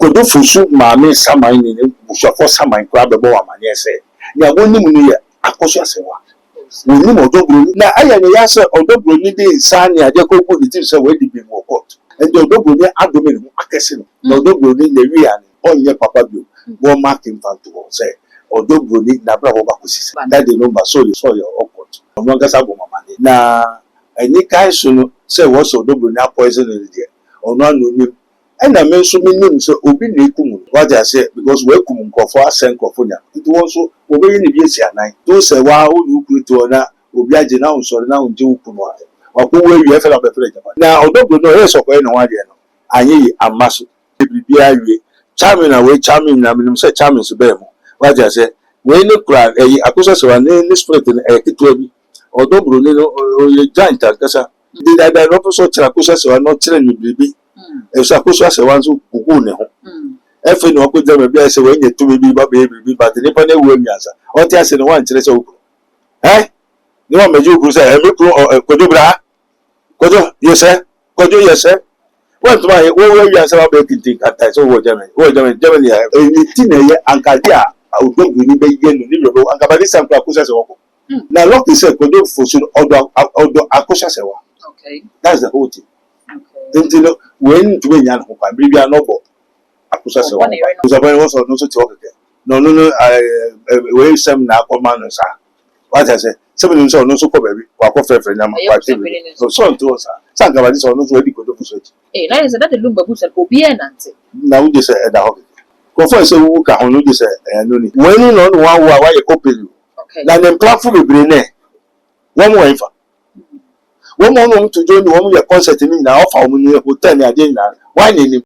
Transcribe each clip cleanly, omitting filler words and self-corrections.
kodo fusu maame saman ni bushafo saman kwa bebo wa mane ese ya woni mu no ye akoso asewa woni mo odobro na aya ne ya se odobro ni de nsa ne ade ko ko di se we di bi mo court and odobro ni adome ni akese no na odobro ni le wi ani onye papa bio wo mark infanto say odobro ni na bra wo ba ko sisi that the number so your court ono gasa bo mama ni na any kai so no say wo so odobro ni poison ni de ono anu ni and I mention me so obi na ekum what I say because we kum nkofo asen nkofo nya it also obi ni bi esi anan to say wa o lu kuru to na obi age na unsori na unje ukunu a wa ko we wi efela be fere jaba na odogbo no e so ko na wa de no anyi amaso bibi awie charming na we charming na minim say charming so be mo what I say we ni kura akoso se wa ni spirit ni keto bi odogbo ni no o giant akasa the professor akoso se wa no kire ni bibi so akoso ase wanzu gugu ne ho efe no ko jama bia se wenye to bibi ba bibi ba de pa na ewu miasa o ti ase no wan kire se okuru ni wa meju okuru se me pro kojo yese wan to ma ye wo miasa ba be tintin kata so wo jama ni ni ti na ye ankadi a odogwu ni be ye no ni lo ankaba ni sam akoso ase woko na lock is kojo fosu odo akoso ase wa okay that's the whole thing. Until when to be young, maybe a noble. Akusa se wa. Kusa bani was no so talk again. No, we some na command sir. What I say, seven no so ko baby. Wa ko fe na ma wa TV. So to us. Sanga ba so no so we go to so. Na is that the lumba busa obi e nante. Na we say e da ho. Ko for say wo ka hono say no ni. When no one wa ye open. Okay. Na dem platform bebre ne. One more infa. One more to join one your concert in now for hotel near dinner. Why need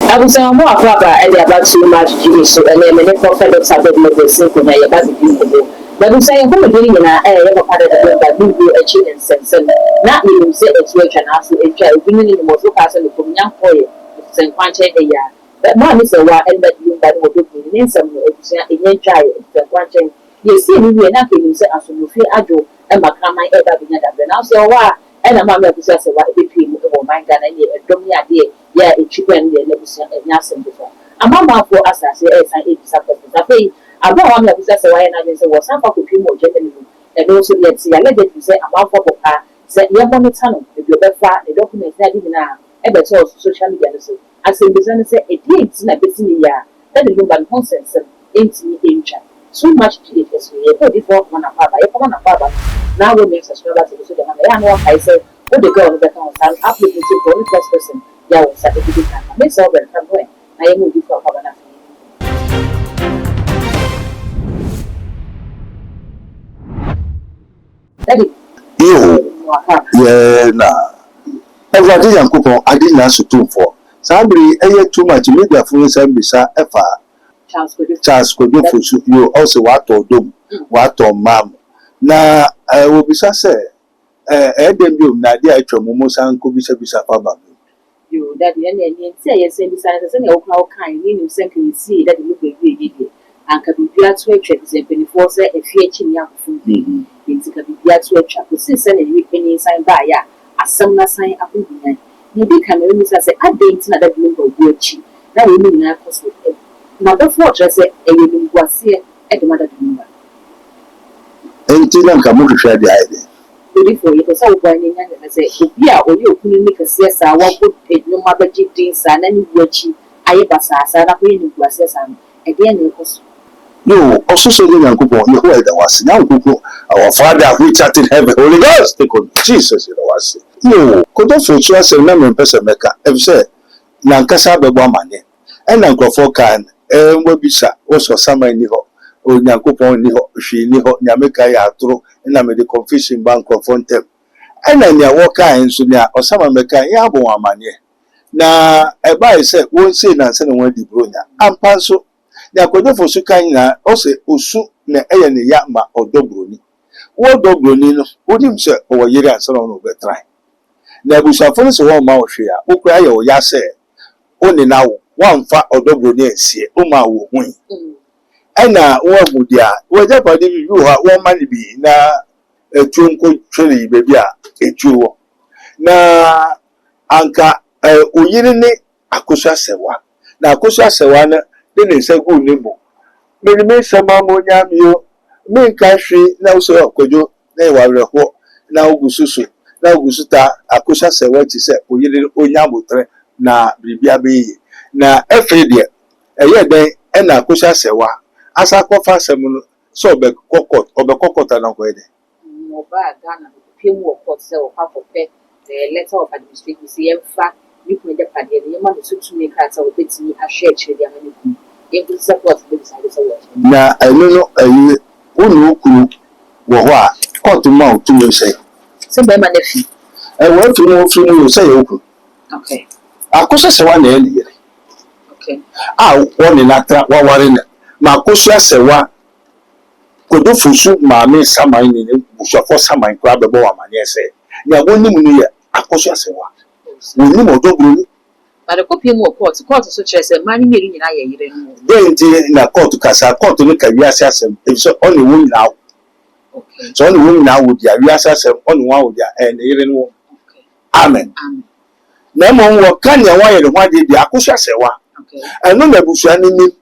I was more about too much Jewish and then many prophets have been with the simple way about the people. But we say, who are doing in our area of that we do a chicken sense and not even say it's rich and ask a child, bringing in the most person from young boy, St. Quanche a year. But one is a while and that you that will do in some in your child, St. Quanche. You see, we are not going to say, as we feel agile and Macama ever began to announce your war, and a mamma possessor what between my gun and a dummy idea, yeah, a chicken, the legacy and Yasin before. A mamma for us, I say, as I eat something. I pay, I don't want to possess a wine and say, well, some of the people generally, and also let's see, I let it say, about for papa, said, you're on the tunnel, if you're better, the documents that even now, ever told social media. I say, business say, it ain't in a busy year, that the human consensus ain't in chat. So much to this way, put it for one of Baba. Now we make subscribers to the Hammer. I said, put the girl on the account and upload it to the only first person. Yeah, we'll set it to the time. Miss over from where I am moving for Papa. Daddy, yeah, nah. Everybody and coupon, I didn't answer to for. Somebody, too much media for some bisa efa. Charles could do for you also what or do what or mam. Na I will be say, Eden you, Nadia, Chomosan could be Sabisa Papa. You, Daddy, and say, yes, and besides, any old how kind, you simply see that you look a good and can be glad to a check, and 24 say a feature young food. It's a be glad to a check, since any penny sign by ya, a summer sign up in the night. You become a miss as a date in a blue of your cheek. That will mean I was with it. Now, the fortress a living was here at the mother. Until I'm coming to share the idea. Before you was out when I say, yeah, or you couldn't make a siesta, I won't put it no mother jeans and any watchy. I ever saw Sarah Queen was and again it was. You also said in Uncle, you heard that was now our father which art in heaven, Holy Ghost, they could Jesus, it was. You could also trust a number of person maker, ever said, Nankasa Babamane, and Uncle Fokan. Webisa also summer in the hot, or Yankupon in the hot, she in the hot, Yamaka Yatro, and I made the confession bank of Fontem. And then ya walk in Sunia or summer meka Yabo Amane. Now, a buy said, won't say Nansen and Wendy Brunia. And Panso, Yakodo for Sukaina, also Usu, ne Ayani Yama or Dobruni. What Dobrunino, would him say, or Yeri and Salon over try. Nebusa Fons or Maushia, who cry or Yase, only now. One fat or double names here, Oma will win. And now, one would ya, whatever you have one money be now a trunco tree, baby, a jewel. Now, anka oyiri ne akosua sewa na akosua sewa na de ne nsa gu ne mu me sama mo nyamio me nka hwe na so akwadwo na iwareho na ogususu na ogusuta akosua sewa ti se oyiri onyamotre na bibia be na efre de eye den e na akosua sewa asa kofa semu so obekokota na ko ede mo ba Ghana pem wo court se o pa the letter of administration say emfa you can the pade the man so to make at o betimi a share chire the amani ku e good support the side so what na eno no ayi unu okuru wo ho a court ma o tu say be ma na fi wo tu no fi no say okuru okay akosua sewa na ele okay woni natra wa ware na ma akosua sewa kodo fusu maame saman ni bushafo saman kwa bebo wa mani ese ya woni mu ni akosua sewa woni mo do buru But the copy more court so chess and money meeting in a year. denti na court kasa court ni ka wiase asem e so only won now Okay. so only won now with ya wiase asem only one with ya yire no Okay. amen Amen. na mo wo kan ya wa yire ho ade di akosua sewa Okay. eno na busua ni ni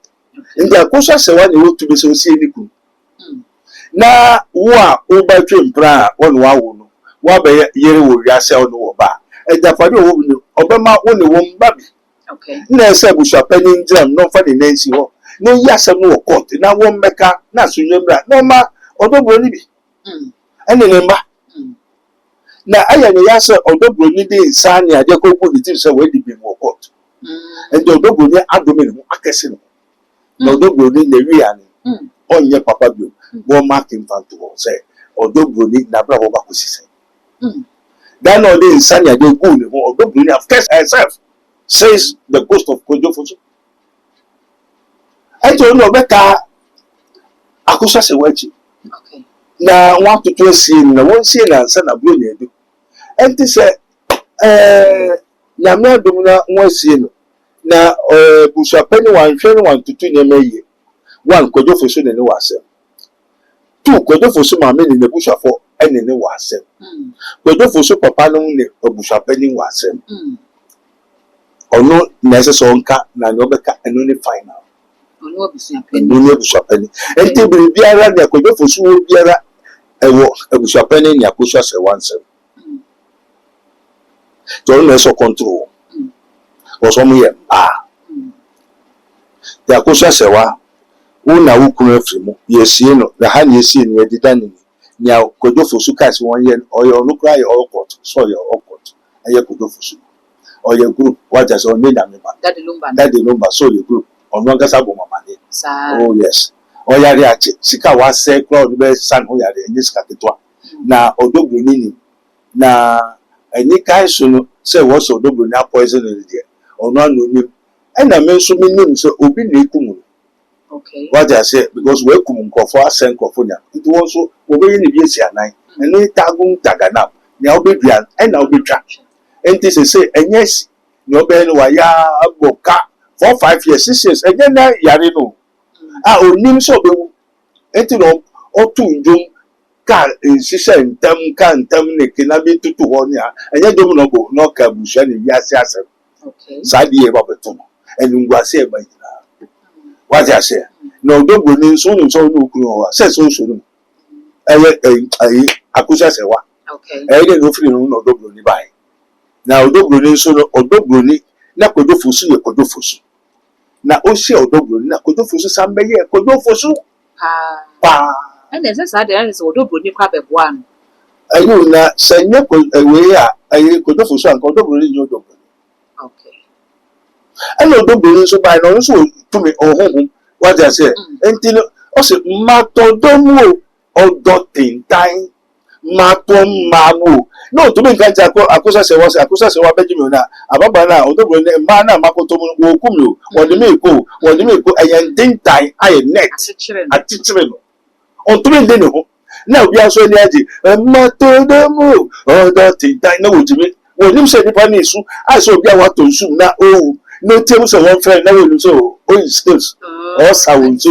ndi akosua sewa ni wo tu be so si eniku na wo a wo ba twe mpra won wa wo no wa be yire wo wiase ono wo ba ejafade wo bi no obema wo ne wo mba bi Okay. na ese busua panin jam no fa de nansi ho no yasem no wo court na wo mmeka na sunwemra no ma odobro ni bi ene ne mba na aya ne yase odobro ni de insani ade ko bu di se we di bi wo court and odobro ni adome ne akese no na odobro ni na wi ani onye papa bi wo mark infanto wo say odobro ni na bra wo ba ko sise then all the insani ade go ne ho odobro ni of course herself says the ghost of Kojofosu eto no beka akosa se wachi Okay. na want to see na won see na nsa na bro na edu enti se nyame adom na won see no na busua pani wan hwe no wan tutu nyama yie wan Kojofosu ne ne wasem tu Kojofosu ma me ne busuafo ene ne wasem Kojofosu papa no ne busua pani wasem ono na ese so nka na no beka eno ne final Ono abusia eno ne busua pani enti biara na Kojofosu wo biara ewo busua pani ni akosua se wansem to no so control oso mu ye ya akosua se wa una wukunu afrimu yesie no na ha na yesie no yedida ni nya Kojofosu kasi won ye oyo no kra ye okot so ye okot aye Kojofosu oye group what is on name member that the lumba. that the number so the group on one gasa bo mama de Sa. oh yes oya ri ache sika wa se crowd be san ho ya de ni sika ketwa na odogbo nini na eni kai so no se wo so odogbo na poison ni de ono anu ni e na me so minim so obi na ekum Okay. what I say because we kum nkofo asen nkofo nya nti won so obeyi ni bi esi anan eni tagun tagana na obedua e na obetwa enti se enyes no be no ya aboka 4-5 years 6 years enye na yare no onim so be enti no otu njum ka sise ntem ne kina bi tutu ho nya enye dom no go no ka busha ne biase asem Okay. sadi e ba beto no enu ngwase e ba yina what I say no dogbo ni so no kunu ho se so no eye akusa se wa Okay. eye no free no dogbo ni bai na odogbo ni so no odogbo ni na Kojofosu ye Kojofosu na o se odogbo ni na Kojofosu sambe ye Kojofosu pa And there's a side there is Odobo ni kwa beboa no. ayo na senye ko we a aye Kojofosu an odogbo ni odogbo Okay. and odogbo ni so bai no so to me ohun what I say enti no o se matodomu odotintan mamu no to me kan ja ko akosa se wa bejimi na ababa na odogbo ni ma na makoto mu wo kumlo wodi me ko ayen dintai aye net atichire no on to me de no na obi aso ni aji matodomu odotintan na wojimi wonim se nipa ni su aso obi awa to su na o no tell so one friend na we so o skills o sa won so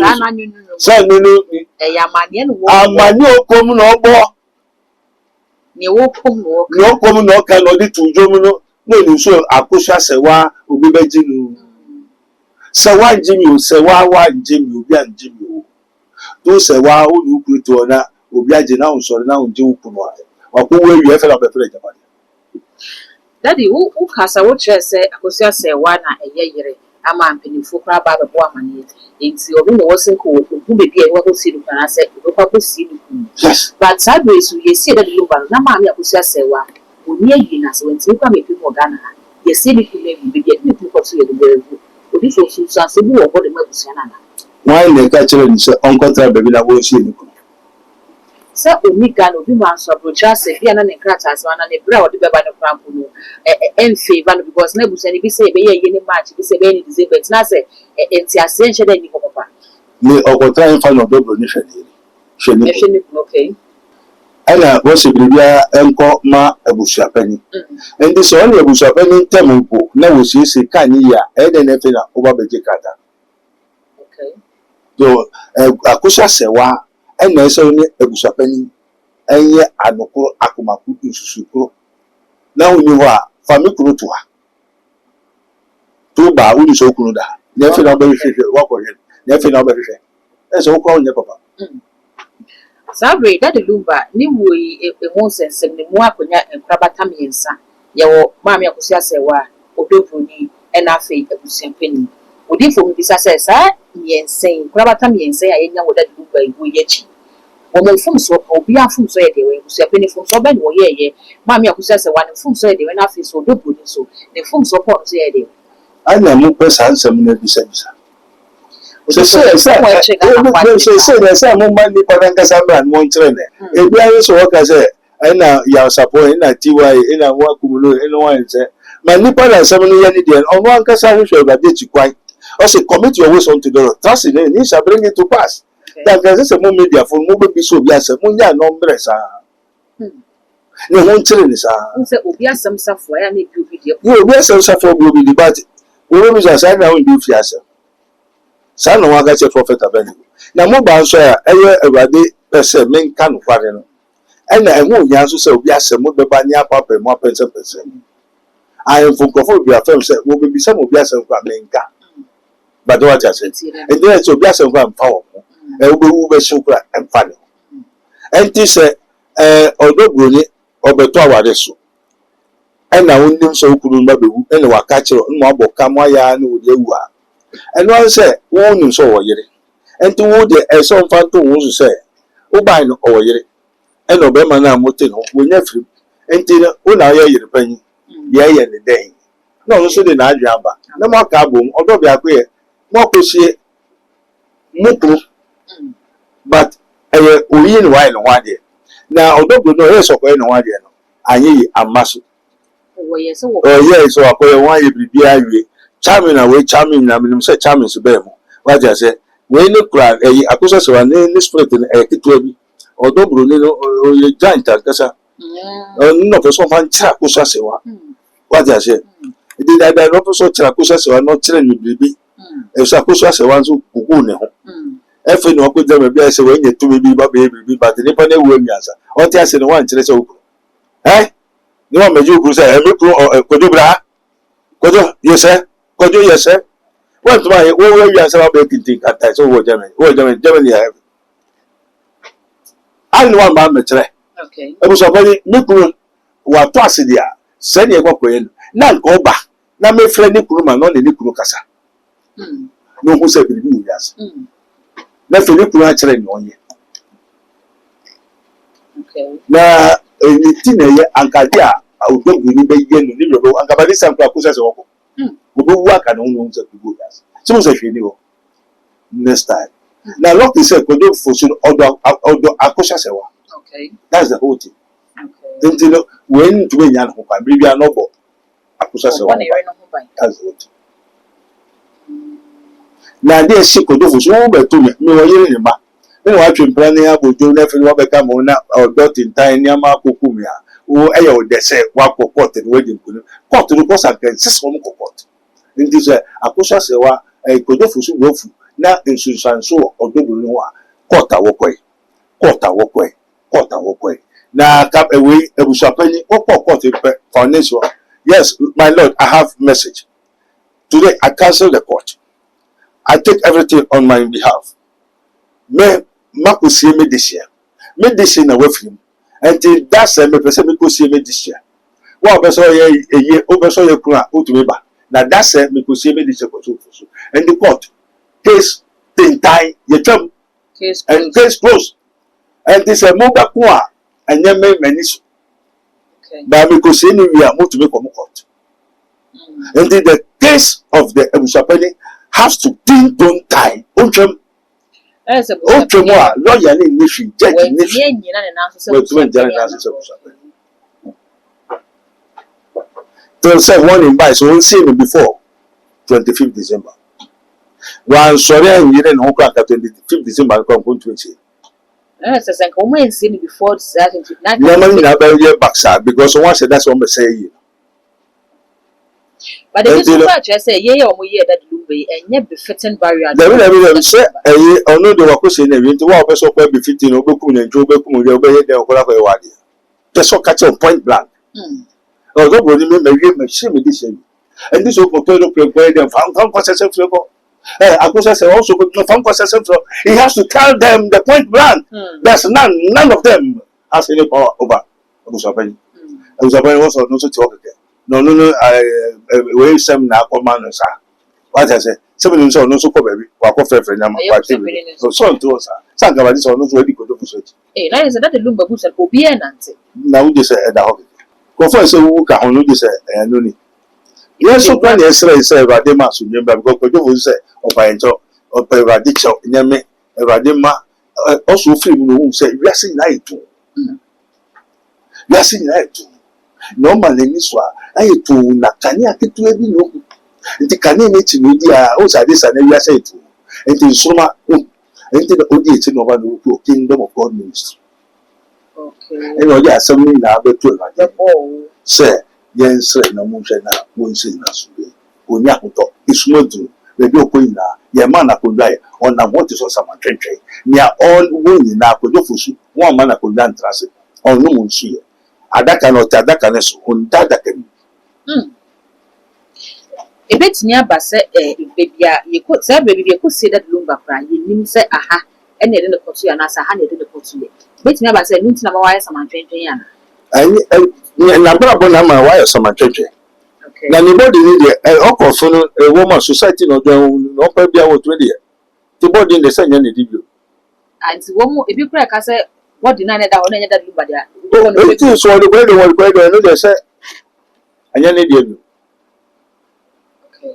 so no Yamani no. amani okom no ogbo Ni wo pom no. no kom no ka no di tujo mu no No, you so Akusha Sewa, Ubibe Jinu. Sewa Jimmy, Sewa Jimmy, Ubi and Jimmy. Do Sewa, who you to honor, Ubia Jina, so now do Puma. Or who will you ever have a plate about it? Daddy, who has a watcher say, Akosia say, one a year, a man penny for crab bag of woman. It's your room wasn't cool, who may be a water city when I said, you probably see. Yes. But sideways, you see that you are not mammy Akosia say, one. Near you, as when you come people Ghana, you see the people be getting people to the very good. But if you should say, you are what the Mabusana. Why the catcher and say, Uncle Baby, I won't see you. Sir, Omega, no woman, so broadcast a piano and crackers, one and a brow, the Baba of Prampuno, and favor because Nebus and be say, be any match, be say, any disease, but not say, it's essential than you go. Me or try and find a double nation. Okay. Ana wose bibia enko ma abusuapani ndi so na abusuapani tempo na wosisi kani ya ede na fe na oba beje kata Okay. so akusha sewa ena so ni abusuapani enye anokoro akomaku nsusukuro na huni ho a famikuro to ha to ba uni so kunu da na fe na oba hwehwe wakohwe na fe na oba hwehwe eso ko onye papa Sabre that the lumba ni we a nonsense and the Muakonia and Krabatam Yensa. Yaw Mammy Akosia Sewa, Odobuni, and Afe Abusian Penny. Would if we says, Yen saying Krabatam Yensa, I know that lumba we yet. Woman from so, or be a from so anyway, who's a penny from so bad, or ye, Mammy Akosia one from so anyway, and Afe so do so, the from so pot say. I know no person some never said. So say some money Paranka Samba and one trainer. If I also work as a ya support in a TY in a work in one say, my Nippon and 7 years on one Cassan show that did you quite also commit your ways on to the trust in it, shall bring it to pass. That there's a more media for moving be so yes, a munya nombres. No one train is a some software and it video. You will some suffer will be debated. We will just say now in the fiasa. Sana waka che prophet abeni na mo ba nso ya eye awade pese men kan kware no ena enwo nya nso se obi asem mo beba ni apapa mo apese I for kofo bi afem se wo bebi se mo obi asem kwa menka but what I say e dey so obi asem kwa mfa wo e wo bewu be so kwa mfa ne enti se odogro ni obeto awade so ena wonnim so kunu ma bewu ena waka kire no aboka mo ya na odi ewu a and one say, won't you so yet? And to wood a song fan to who say, O buy no or yet, and Obama Motino, we never, and Tina, una year penny, yea, and the day. No, so did I jamba. No more carboom, although we are queer, more pussy, muku, but we in wine one day. Now, although we know yes of any one day, I ye a muscle. Oh, yes, so I put one year be charming away, charming, I mean, say charming to them. What I say, when you cry, a accusation of an any spirit in a kitty, or don't or a giant, no, for some fun Chakusasewa. What I say, did I not also Chakusasewa not trained with baby? If Sakusasewa who go now. If you know, put them a bless away to baby, but the Nippon will answer. What I said, one trace open. Eh? No one may you say, a micro or a Kodubra? Kodo, yes, sir. Kodo, yes, sir. What's my way you answer about making at that? So, what Germany have. I know one man, okay. I was a very micro what was it there. Send your work now go back. Now, my friend Nikuruma, not the Nikurukasa. No, who said, yes. Nothing Nikura train on you. Okay. Now, a teenager, Ankadia, I would go to the Yellow, and Cabadis and Prakusas. We will work and own to do that. So, if you know, next time. Now, look, he said, could you for other Akosasewa? Okay. That's the whole thing. Okay. Then, you know, when to win Yan Hopa, maybe a noble Akosasewa. That's the whole thing. Now, there's she could do for so over to me, no, you're in ma. Then, what you're planning up with you, never will become on or dot in time, Yama Kukumia. Oh, I they say, what pot and wedding pot to the course against this home court. In this, Akosasewa, a Kodofu wofu, now in Susan so or double noa, quarter walkway. Now, cap away, a bushapeni or court foundation, Yes, my Lord, I have message. Today, I cancel the court. I take everything on my behalf. Me, Marco see me this year. Me this year away from him. Until that's me person me go see me this year. What person ye person ye kuna utumeba. Now that's me go see me this year for so. And the court case thing tie ye term and case closed. And this a mobile kwa and ye me many. But me go see me we are to make court. And the case of the Ebushapeni has to don't tie. Lawyer nation, judge nation. So say one in by so we see me before 25th December. One sorry and you didn't hook at 25th December come to it. Yes, I think we seen before that. Normally, I better get back side because once that's what I say. But the reason why I say, yeah, or we that Lumbe and yet befitting barrier. There will say, I know the workers in the winter, what was so befitting Obekun and Joe Bekum, the obey the Okolawadi. Just so catch on point blank. Although we remember machine with this, and this will prepare them found process of Akusa also found process of he has to tell them the point blank. There's none of them has any power over Abusapani. Abusapani was also talk again. No, we some now command, sir. What I say, 7 minutes or no so baby, walk off every number. So to us, some of this or not ready to do it. Eh, that is another Lumba Bush and Obian answer. Now this at the hockey. Confess a walk on this and only. Yes, so plan yesterday, say, Radima, remember, because you will say, of I enjoy, or Radicho, Neme, Radima, also free who say, yes, in night too. Yes, in night too. Normally, this one, I to Nakania get to every no. The Canadian media also this and every say to. And in Soma, and the audience in over Kingdom of God ministry. Okay. And all that, something now, but to say, yes, no motion now, won't say Nasuke. Onyakuto, it's not true. The Yokoina, Yamana could die on a what is some country. Near all winning now, could do for one man could dance transit on no moon see. Adaka no tadaka neso undada ken. Ebetimi aba se bebia ye ko say baby ye ko say that Lumba kra ye nim say aha ene de ne kotu ya na sa ha ne de ne kotu ye. Betimi aba se nti na ma waya samantwentwen ya na. Na bra bo na ma waya samantwentwen. Okay. Na ni body ni de okofo no woman society no no pa bia wo 20 ye. The body in the same ne dibio. Anti wo mu ebi kra ka say what deny that one enya that Lumba dia. It is what the way no they say anya ne dey.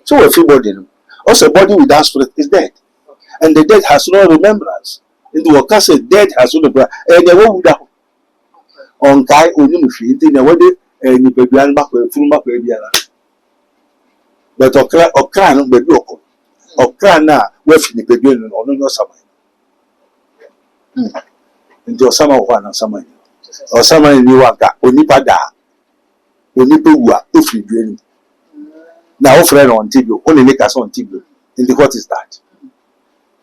So everybody also body without spirit is dead. And the dead has no remembrance. Into what can say dead has no remembrance. And the one without on guy only machine in the way ni peduan back full back biara. But okra no be do okra na we fi ni peduan no no sama. Into sama wa na sama. Or sama ni waka onipa da. Onipa wu ofri duani. Now, friend on Tibio, only make us on Tibio. In the what is that?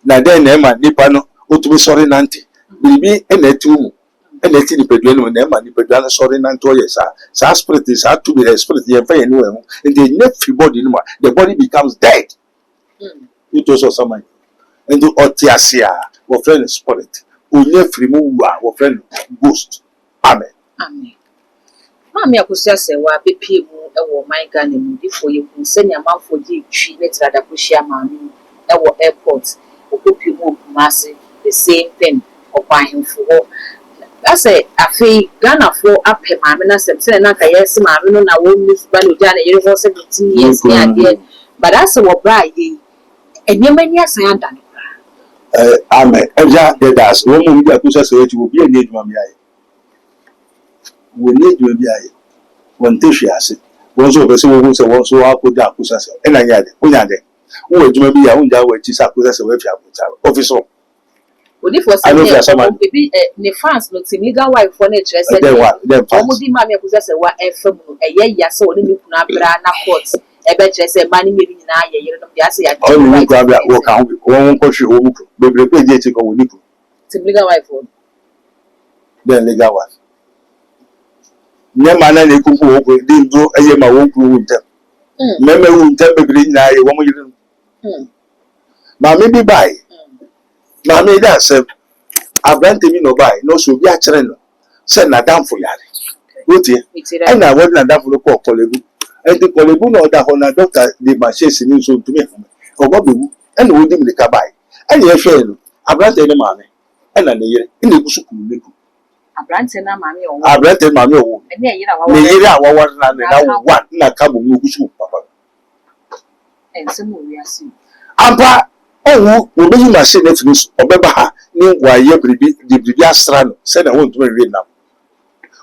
Now, then, Emma, Nipano, to be sorry, Nanti. Will be any two, and letting the Pedro and Emma, Nipedana, sorry, Nantoya, sir. Spirit is hard to be a spirit, the very well, and the nephew body, the body becomes dead. It was also someone. And the Otiasia, or friend spirit, who nephew move, or friend ghost. Amen. Amen. Mami akusia se wa bepie mu ewo man Ghana mu before you kun senya manfo di twi ne trada kuhia maami ewo airport okopie mu Kumasi the same thing okwanhemfo ho ase afei Ghana fo apɛ maami na sem se na ka yes maami no na wo mi ba no dia na yere ho 17 years ne ade but ase wo bra ye enyema ni asan anda no amen eja de das wo mu bi akusia se eji wo bi eni eduma mi aye we need to be aye one tissue ase won so person won say won so akoda akusa se e na yade unya de wo ejuma bi ya unja wa chi sa akusa se we fi abuta officer oni for say baby ne fans no timiga wife for na kire say omo di ma me akusa se wa efam no eye ya se oni mi kuna bra na court e be kire say mani me bi nyina aye yere no dia se ya o ni ku abia wo kan won ko hwe wo ku bebre pe je ti ko wo ni ku timiga wife for then legal wife Nyamana ne kuku wo di do eye ma wo ku wuntem. Meme wuntem bebre nyina ye wo mo yire. Ma me bi bai. Ma me da se abrante mi no bai no so bi a kire no. Se na damfo yare. Wotie. E na wo na damfo ko kolebu. E di kolebu no da ho na doctor de machine ni so ntumi ho. Obo bewu. E na wo di mi ka bai. E na ye hwe no. Abrante ne ma me. E na ne yire. E na egusu ku me ku. Abrante na maame owo. Abrante maame owo. Ene yira wa. Ne yire a wawa na one na ka bo mu egusu papa. Ensemu wiase. Ampa owu obeyi machine na finish obeba ha ni wa ye bribi di bribi asra no se na won tuma wie na.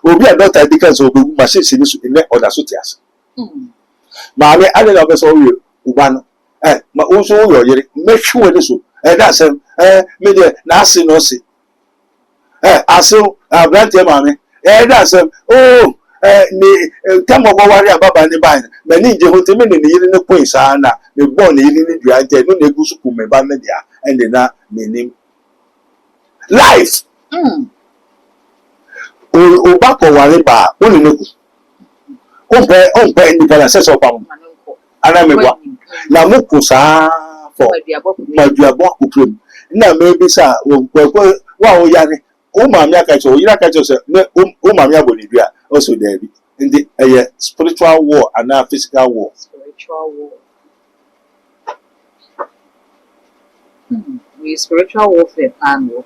Obi a doctor dika so obewu machine si ni so ene oda so tias. Maame ade na obeso wie uba no. Ma wo so wo yere mehwe ni so. Da sem me de na ase no se. Aso abrante maame da sem ni tamo go wari ababa ni ban na ni je ho temi ni yiri ni point sa na me born ni yiri ni dua nte no na egusu ku me ba na dia ende na menim life o ba ko wari ba o ni neku on pe ni kala se so pa mo ana me bwa na mo ku sa for ma duabo ku prem na me bi sa wo wa o yare o maami akacho yira akacho se o maami abonidua also there be in the spiritual war and physical war. Spiritual war. We spiritual warfare and warfare.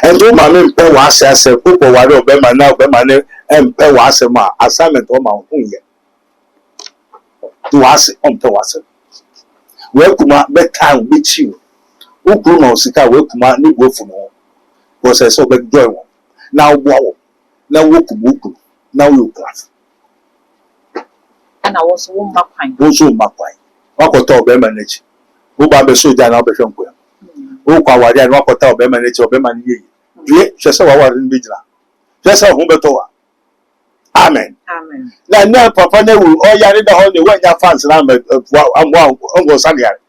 And o maami mpe wa ase ko ware obema na obema ne mpe wa ase ma assignment o ma hunye to ase mpe wa ase we kuma be time be chiu o kru na osika we kuma ni gbofu no ko se so be joy won na wo na wo kubuku na wo class ana wo so mba kwan wo so mba kwan wakota obema nechi wo ba be so ja na be hwenko ya wo kwa wari an wakota obema nechi obema ni yi due hwese wa wari bi jira hwese ho beto wa amen na papa na wu o yare da ho ne wanya fans na amwa ngo sani yare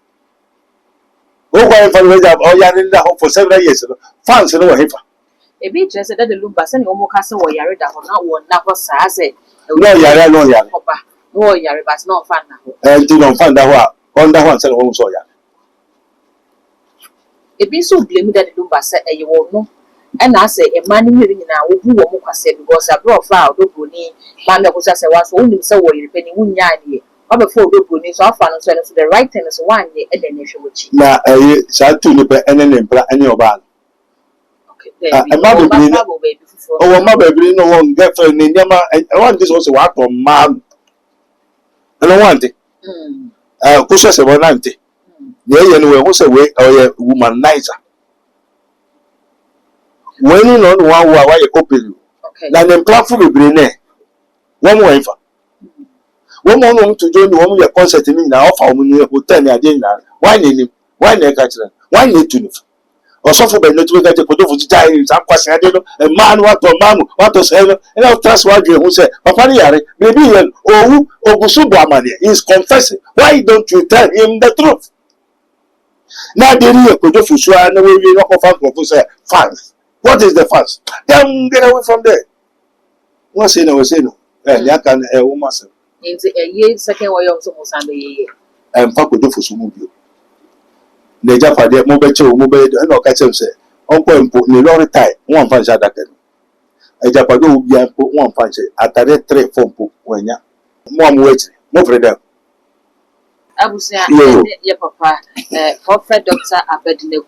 wo kwa fan we ja o yare da ho for several years fans no wa hefa ebi just that the lumba say no mo ka say wo yare da ho na wo na ho sa say no yare no yare but no fan na ho do no fan da ho on da ho say wo so yare ebi so blame that the lumba say e wo no e na say e man ni hiri nyina wo bu wo mo kwase because abro fa odobo ni ma me ko say wa so unim say wo yire pe ni wunya ani obe fa odobo ni so afa no so the right thing is one ye e den hwe wo chi na sa tu ni pe ene ne mpra ene oba ma baby no one girlfriend ni nyama I want this also what on man I don't want it ko se bonante ye no we who say we womanizer when no no one wa ye open na dem platform bebre ne won mo enfa won mo no to join won ye concert ni na offer mo ni hotel ni ade na why na ka kire why na to Osofo be no to get ko do futi tai sa kwase ade no man what to say no and I trust what you who say papa ni yare maybe he owu ogusu do amane he is confessing why don't you tell him the truth na dey here ko do fusu na we no ko fan ko say fans what is the fans then get away from there no say no ya kan woman say nti ye second way so mo san be ye fa ko do fusu mu bio na Japade mo be che mo be na o ka che se onko empo ni lori tai won fa sha dake Japade o bia empo won fa che atare 3 4 mpo wanya mo am wechi mo freedom abusia ye papa prophet Dr. Abednego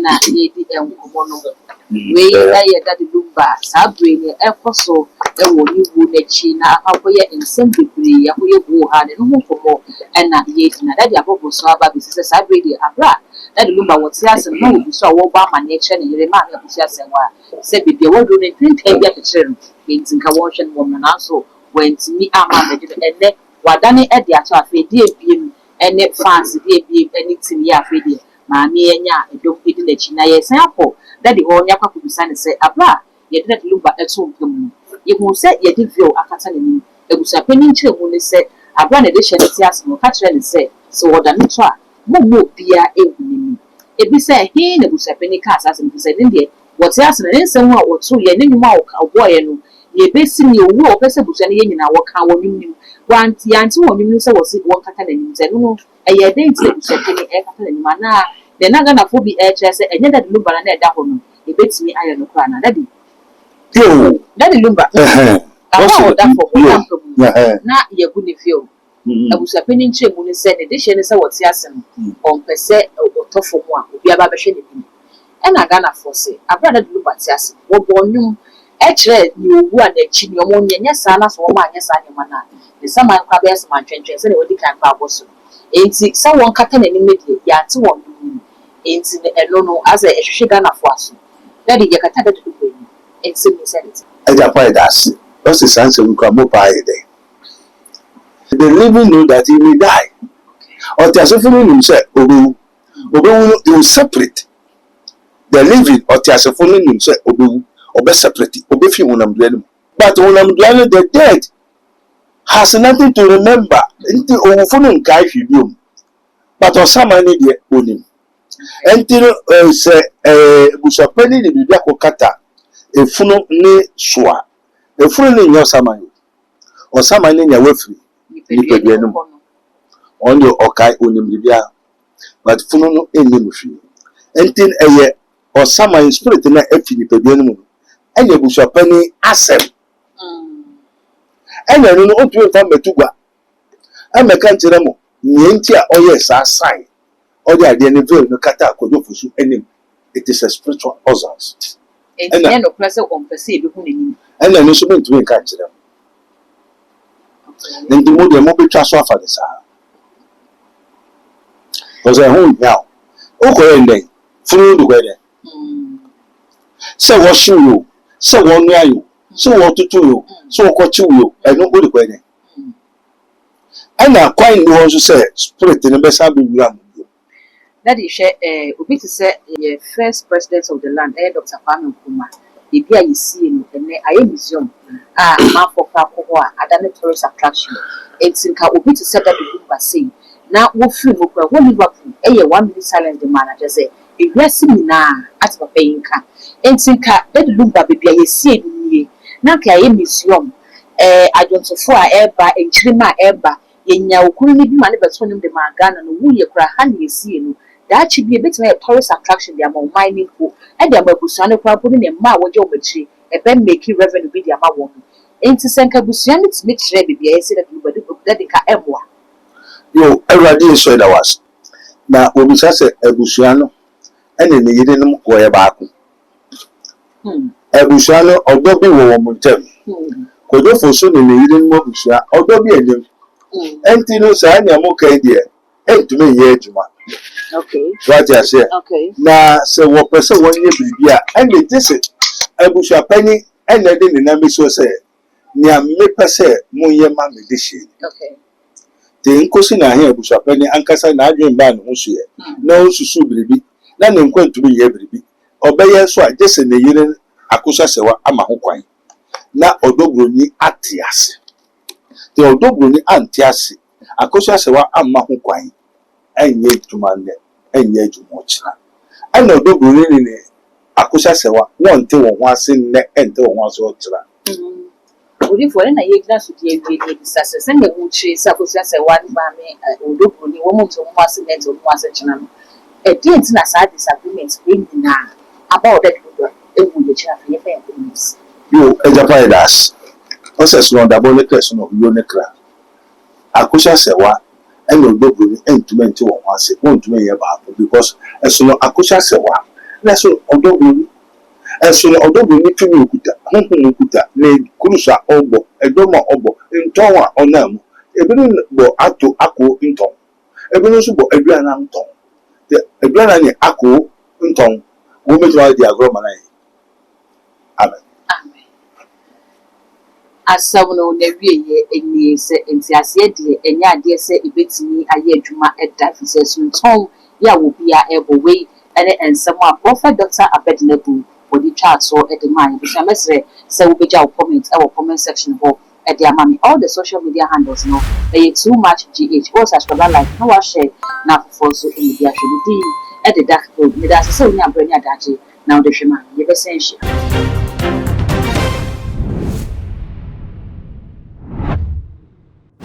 na ye di enkomo no we ye that lumba sabre ni ekoso e wo ni wu na chi na akoye ensem bebre ya koye bu ha ne no komo na ye di na that abobo so aba bi se sabre di abra that lumba wo ti ase no wo so wo ba ma ne che ne yere ma ya busia ase wa se bibia wo do ne twin bia kire no ntinka wo hwe no na so wantimi ama be ene wadane e de ato afi di ebiem ene fans di ebiem anything ya afi di maami enya edom edi na chi na ye san akọ that the whole nyakwa kubusa ne se abra ye de lumba eto mpem ye hu se ye de view akata ne ni ebusa pani nkyere mu ne se abra na de hye ne tias no ka kire ne se so woda ne to a mo bia ehu ne ni ebi se he na ebusa pani ka asase ne se ne de wote ase ne nsem a woto ye ne nyuma oboye no ye besi ni owu o pese busu ne ye nyina wo kan wo nim wanti yanti wo nim se wo si wo kata na nim ze no eye den ti busu ne e kata na nim na de na Ghana fo bi e kire se enye da lumba na e da ho no e betimi aye no kra na dadi yo dadi lumba awo da fo na ye gu ni fio abusu apeni nche mu ne se ne de hye ne se wo ti ase no on pese otofo mu a obi aba be hwe ne bi na Ghana fo se abra da lumba ti ase wo bo nwum ekire ni owu a na chi ni omo nyenya sa na so wo ma anya sa nyema na ne sama kwa be sama twentwen se ne wodi kan kwa boso enti sa won kata na ni medie ya ti won enti eno no as a ehwehwe Ghana fo aso that dey kata da do ni enti me say it eja pa das what's the sense we come up by there the living know that he may die or the suffering himself obewu you separate the living or the suffering himself obewu obe separate obe fi wonam duane but wonam duane the dead has nothing to remember nti owufunu nkai hwibiom but osamani de onim enti se busapani de bibia kokata efunu ne soa efunu ne nyo samani osamani nya wafiri ni peduanum on the okai onim bibia but funu no enim hwi enti eye osamani spirit na afi ni peduanum enye busapani asem enya no otu fa metugwa ameka nkyere mo nti a oye sa sign odi ade ne veil no kata akojo fusu enim it is a spiritual utterance enya no press on pese e be hu nenim enya no so mentu nka nkyere mo ndi mo de mo betwa so afa de sa oze hu now okoye ndai funu du kwede se wo shiwo se wo nu ayo so wo tutu yo so wo kwachi yo eno odi kwede ana kwai no so say spirit ne be sa be wura mo that is obi to say the first president of the land Dr. Kwame Nkrumah e bia yesi no ene aye museum ma for fa ko ho adane tourist attraction it's nka obi to say that the book say na wo free mo kwa wo Liverpool 1 minute silent manager say e wiase mina at papa yinka it's nka that the book be bia yesi ni na ka aye museum adwontofo a eba enchirima eba yenya okunu ni bi ma ne beto nim de ma Ghana no wo ye kra ha na yesi no that should be a bit of a tourist attraction. They are more mining for, and they are more busano property and ma what you tree, a ben making revenue with the amount woman. Ain't to send Cabusian, it's mixed ready, I said that you were the Emwa. Yo, everybody is so that was. Now, when we say a Busiano, and then you didn't go about. A Busiano, or Dobby woman tell me. Could you for soon in the hidden Mobusia, or Dobby and them? And Tino San, I'm okay, dear. And to me, yeah, Juma. Okay. What I say. Okay. Na se wo pese won ye bibia and they just abusha pani and then the name so say nia me pese mo ye ma me de she. Okay. Te nkosi na he abusha pani ankasa na adwen ba no so ye. Na osusu biribi na ne nkwantu ye biribi. Obeye so a jese ne yire akosa sewa ama ho kwan. Na odobroni atiase. Te odobroni antiase akosa sewa ama ho kwan. Enye tumande enye jumochina ana odoburu ni akusha sewa wonte won ho ase ne ente won ho ase otira odi for na ye gina so die wie disase se na mu chi sa akusha sewa ni ba me odoburu ni wo mu to ho ase ne ente wo ase china no e die ntina sa disagreement we nyina about that ewu ye china fe fe things yo ejapa das process no da bole question of yo nekra akusha sewa and no dobru entumenti won ase wontume ye ba because eso no akosha sewa na so odobru eso no odobru ni tumi okuta honhom okuta na kurusa ogbo edoma ogbo nton a onam ebinu bo ato akọ nton ebinu so bo aduana nton the aduana ni akọ nton wo mejo di agroma na amen asawno na wieye eni se entiase de enya ade se ebetimi aye adwuma eda fise sunton ya wo bia ebo we ene ensem a prophet Dr. Abednego body chat so e de man bi samesre se wo beja wo comment e wo comment section ho e de amami all the social media handles no e too much gh o subscribe like no wa share na for so e dia hwedi e de dark road me da se onya branya daje na wo de hwema ye be sense